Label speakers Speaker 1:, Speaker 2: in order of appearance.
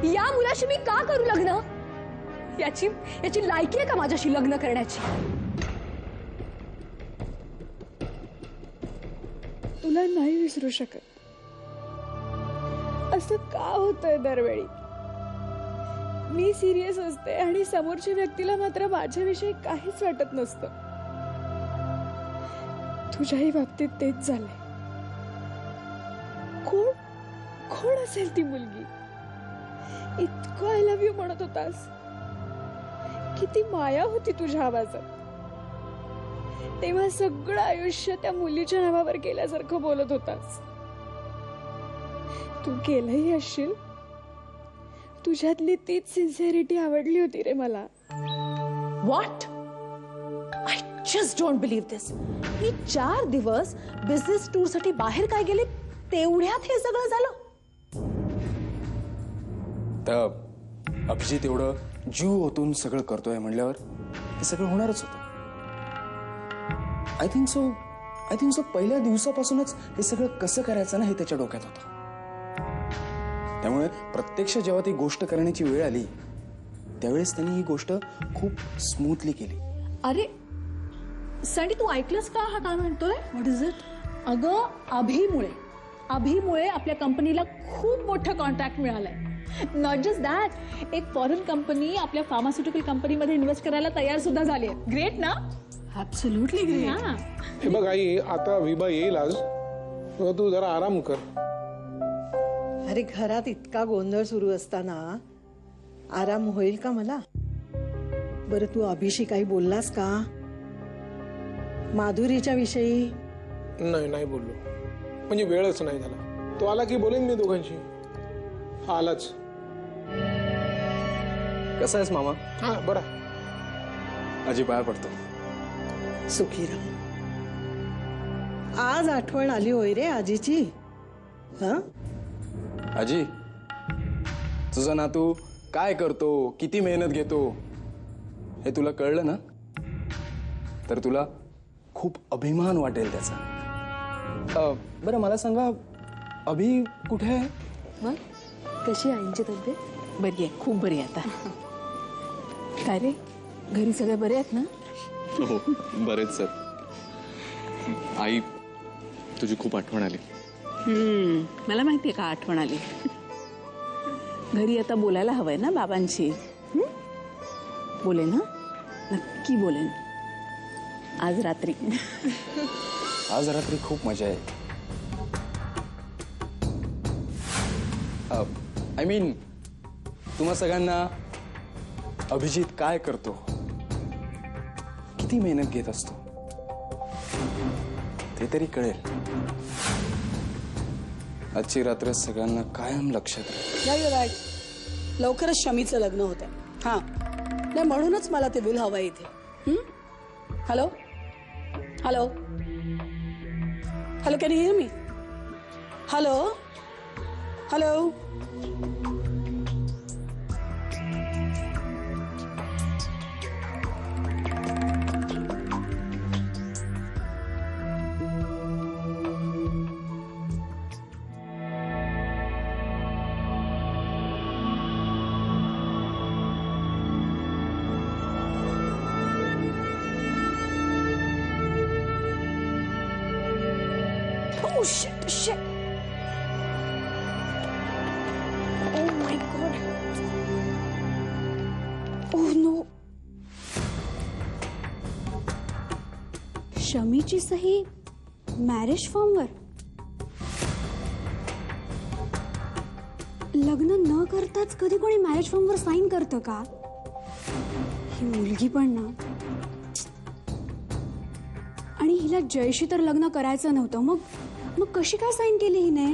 Speaker 1: या मुलाशी मी का करू लग्न? याची याची लायकी आहे का माझ्याशी लग्न करण्याची?
Speaker 2: तुला नाही विसरू शकत. असं का होतंय दरवेळी? मी सिरियस असते आणि समोरच्या व्यक्तीला मात्र माझ्याविषयी काहीच वाटत नसतं. तुझ्याही बाबतीत तेच झालंय. कोण कोण असेल ती मुलगी? इतकं आय लव्ह यू म्हणत होतास. किती माया होती तुझ्या आवाजात. तेव्हा सगळं आयुष्य त्या मुलीच्या नावावर केल्यासारखं बोलत होतास. तू केलंही असशील. तुझ्यातली तीच सिन्सिअरिटी आवडली होती रे मला.
Speaker 3: What? I just don't believe this. मी 4 दिवस बिझनेस टूर साठी बाहेर काय गेले, तेवढ्यात हे सगळं झालं.
Speaker 4: तर अभिजित एवढं जीव ओतून सगळं करतोय म्हणल्यावर हे सगळं होणारच होतं. आय थिंक सो पहिल्या दिवसापासूनच हे सगळं कसं करायचं ना हे त्याच्या डोक्यात होतं. त्यामुळे प्रत्यक्ष जेव्हा ती गोष्ट करण्याची वेळ आली त्यावेळेस त्यांनी ही गोष्ट खूप स्मूथली केली.
Speaker 3: अरे सँडी, तू ऐकलंस का हा काय म्हणतोय? What is it? अगं अभिमुळे आपल्या कंपनीला खूप मोठा कॉन्ट्रॅक्ट मिळालाय. नॉट जस्ट दॅट, एक फॉरेन कंपनी आपल्या फार्मास्युटिकल कंपनीमध्ये इन्व्हेस्ट करायला तयार सुद्धा झाली आहे. ग्रेट ना? Absolutely great.
Speaker 5: हे बघ आई, आता विभा येईल आज, तू जरा आराम कर.
Speaker 6: अरे घरात इतका गोंधळ सुरू असताना आराम होईल का मला? बरं तू अभिशी काही बोललास का माधुरीच्या विषयी?
Speaker 5: नाही बोललो, म्हणजे वेळच नाही झाला. तो आला की बोलेन मी दोघांशी. हा आलाच.
Speaker 4: कसा आहेस मामा?
Speaker 5: हा बरा.
Speaker 4: आजी पाया पडतो.
Speaker 6: सुखी राहा. आज आठवण आली होय रे आजीची. हा
Speaker 4: आजी, तुझा नातू काय करतो, किती मेहनत घेतो हे तुला कळलं ना तर तुला खूप अभिमान वाटेल त्याचा. बरं मला सांगा, अभि कुठे आहे?
Speaker 1: मग कशी आईंची तब्येत?
Speaker 3: बरी आहे, खूप बरी आहे आता. काय रे, घरी सगळे बरे आहेत ना?
Speaker 7: हो बरेच सर. आई, तुझी खूप आठवण आली.
Speaker 3: मला माहितीये का आठवण आली. घरी आता बोलायला हवंय ना बाबांशी. बोलेन ना, नक्की बोलेन. आज रात्री.
Speaker 4: आज रात्री खूप मजा आहे. आय मीन तुम्हा सगळ्यांना अभिजित काय करतो, किती मेहनत घेत असतो ते तरी कळेल. आजची रात्र सगळ्यांना कायम लक्षात राहील.
Speaker 8: लवकरच शमीचं लग्न होतं. हां नाही, म्हणूनच मला ते बिल हवं इथे. Hello hello hello, can you here me? Hello hello.
Speaker 1: Oh shit. Oh my god. Oh no. शमीची सही मॅरेज फॉर्मवर. लग्न न करताच कधी कोणी मॅरेज फॉर्मवर साईन करतं का? ही मुलगी पण ना. आणि हिला जयशी तर लग्न करायचं नव्हतं, मग कशी काय साईन केली हिने?